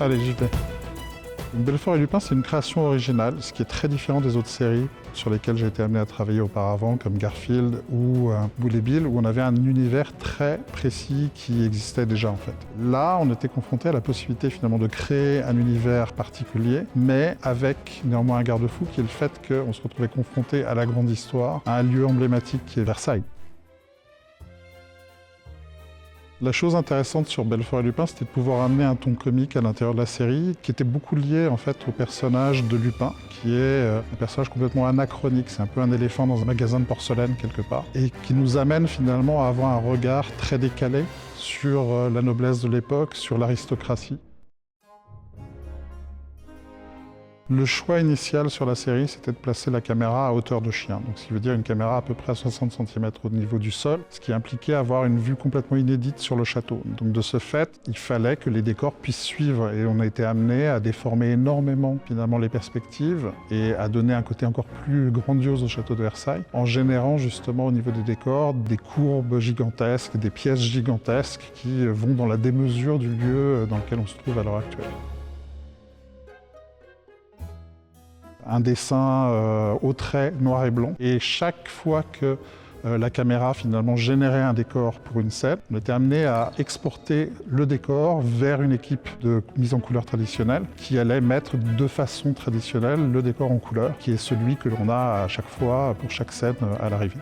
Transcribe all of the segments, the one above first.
Allez, j'y vais. Belfort et Lupin, c'est une création originale, ce qui est très différent des autres séries sur lesquelles j'ai été amené à travailler auparavant, comme Garfield ou Bull et Bill, où on avait un univers très précis qui existait déjà en fait. Là, on était confronté à la possibilité finalement de créer un univers particulier, mais avec néanmoins un garde-fou qui est le fait qu'on se retrouvait confronté à la grande histoire, à un lieu emblématique qui est Versailles. La chose intéressante sur Belfort et Lupin, c'était de pouvoir amener un ton comique à l'intérieur de la série, qui était beaucoup lié en fait au personnage de Lupin, qui est un personnage complètement anachronique. C'est un peu un éléphant dans un magasin de porcelaine quelque part, et qui nous amène finalement à avoir un regard très décalé sur la noblesse de l'époque, sur l'aristocratie. Le choix initial sur la série, c'était de placer la caméra à hauteur de chien, donc ce qui veut dire une caméra à peu près à 60 cm au niveau du sol, ce qui impliquait avoir une vue complètement inédite sur le château. Donc de ce fait, il fallait que les décors puissent suivre, et on a été amené à déformer énormément finalement les perspectives et à donner un côté encore plus grandiose au château de Versailles, en générant justement au niveau des décors des courbes gigantesques, des pièces gigantesques qui vont dans la démesure du lieu dans lequel on se trouve à l'heure actuelle. Un dessin au trait noir et blanc. Et chaque fois que la caméra finalement générait un décor pour une scène, on était amené à exporter le décor vers une équipe de mise en couleur traditionnelle qui allait mettre de façon traditionnelle le décor en couleur, qui est celui que l'on a à chaque fois pour chaque scène à l'arrivée.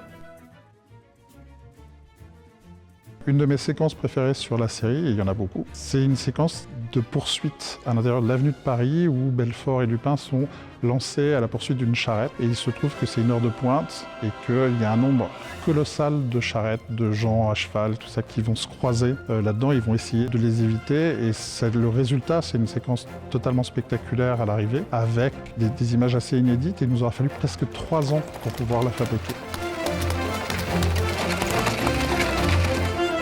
Une de mes séquences préférées sur la série, et il y en a beaucoup, c'est une séquence de poursuite à l'intérieur de l'avenue de Paris où Belfort et Lupin sont lancés à la poursuite d'une charrette. Et il se trouve que c'est une heure de pointe et qu'il y a un nombre colossal de charrettes, de gens à cheval, tout ça qui vont se croiser là-dedans. Ils vont essayer de les éviter et le résultat, c'est une séquence totalement spectaculaire à l'arrivée avec des images assez inédites et il nous aura fallu presque 3 ans pour pouvoir la fabriquer.